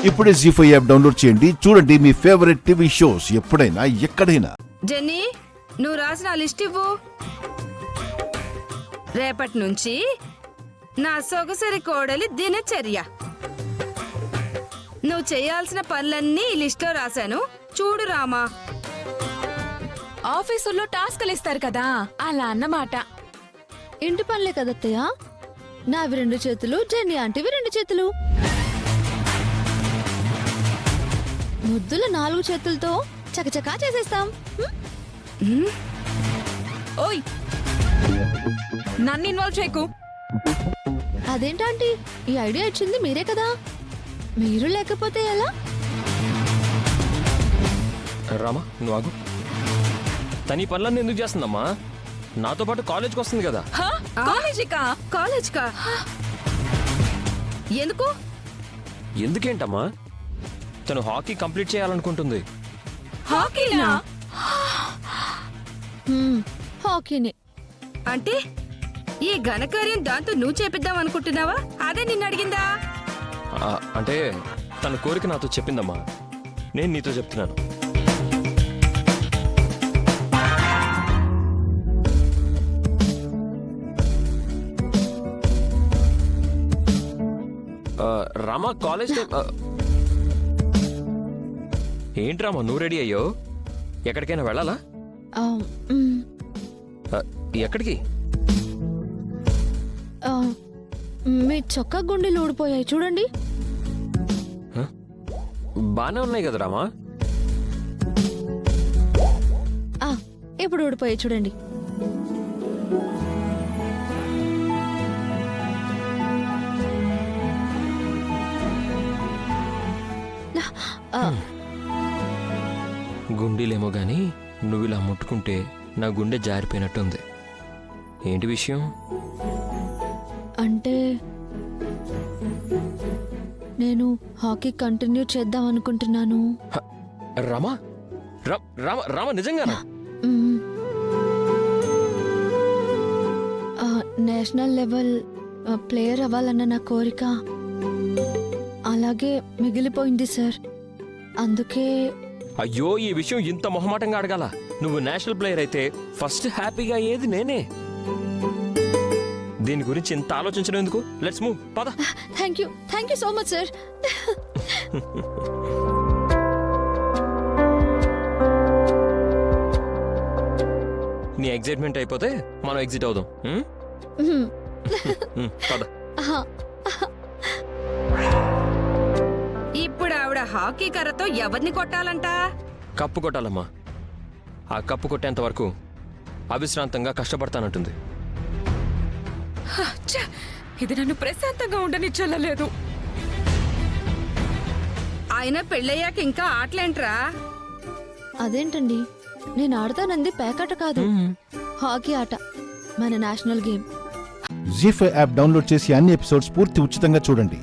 ఇప్పుడే జీ5 app download చేయండి. చూడండి మీ ఫేవరెట్ టీవీ షోస్ ఎప్పుడైనా ఎక్కడైనా. జెన్నీ, నువ్వు రాసిన లిస్ట్ ఇవ్వు. రేపటి నుంచి నా సొగసరి కోడలి దినచర్య. నువ్వు చేయాల్సిన పనులన్నీ ఈ లిస్ట్లో రాశాను, చూడు రామా. ఆఫీసుల్లో టాస్క్లు ఇస్తారు కదా, అలా అన్నమాట. ఇంటి పనులే కదత్తయ్య. నావి 2 చేతులు, జెన్నీ ఆంటీవి 2 చేతులు. ముద్దుల 4 చేతులతో చకచకా చేసేస్తాం. ఓయ్, నన్ను ఇన్వాల్వ్ చేయకు. అదేంటంటీ, ఈ ఐడియా ఇచ్చింది మీరే కదా, మీరు లేకపోతే ఎలా? రామా, నువ్వు ఆగు. తన ఈ పనులన్నీ ఎందుకు చేస్తుందమ్మా? నాతో పాటు కాలేజ్కి వస్తుంది కదా. కాలేజ్కా? ఎందుకు? ఎందుకేంటమ్మా? తను హాకీ కంప్లీట్ చేయాలనుకుంటుంది. హాకీనా? హాకీని అంటే ఈ ఘనకార్యం దాంతో నువ్వు చేపిద్దాం అనుకుంటున్నావా? అదే నిన్ను అడిగిందా? అంటే తన కోరిక నాతో చెప్పిందమ్మా, నేను నీతో చెప్తున్నాను. రామా, కాలేజ్ ఏంటి రామా, నువ్వు రెడీ అయ్యో? ఎక్కడికైనా వెళ్ళాలా? ఎక్కడికి? మీ చొక్కా గుండెలు ఊడిపోయాయి చూడండి. బానే ఉన్నాయి కదా రామా. ఇప్పుడు ఊడిపోయాయి చూడండి. గుండెలేమో గాని నువ్వు ఇలా ముట్టుకుంటే నా గుండె జారిపోయినట్టుంది. ఏంటి విషయం? అంటే నేను హాకీ కంటిన్యూ చేద్దాం అనుకుంటున్నాను. రామా, రామా, రామా, నిజంగానా? నేషనల్ లెవెల్ ప్లేయర్ అవ్వాలన్న నా కోరిక అలాగే మిగిలిపోయింది సార్. అందుకే. అయ్యో, ఈ విషయం ఇంత మొహమాటంగా అడగాల? నువ్వు నేషనల్ ప్లేయర్ అయితే ఫస్ట్ హ్యాపీగా అయ్యేది నేనే. దీని గురించి ఇంత ఆలోచించడం ఎందుకు? లెట్స్ మూవ్, పద. Thank you so much sir. నీ ఎగ్జైట్మెంట్ అయిపోతే మనం ఎగ్జిట్ అవుదాం. పద. ఇప్పుడు ఆవిడ హాకీ కర్రతో ఎవరిని కొట్టాలంట? కప్పు కొట్టాలమ్మా. ఆ కప్పు కొట్టేంత వరకు అవిశ్రాంతంగా కష్టపడతానంటుంది. ఇది నన్ను ప్రశాంతంగా ఉండనిచ్చలేదు. ఆయన పెళ్ళయ్యాక ఇంకా ఆటలేంట్రా? అదేంటండి, నేను ఆడతానంది పేకాట కాదు, హాకీ ఆట, మన నేషనల్ గేమ్. జీ5 యాప్ డౌన్లోడ్ చేసి అన్ని ఎపిసోడ్స్ పూర్తి ఉచితంగా చూడండి.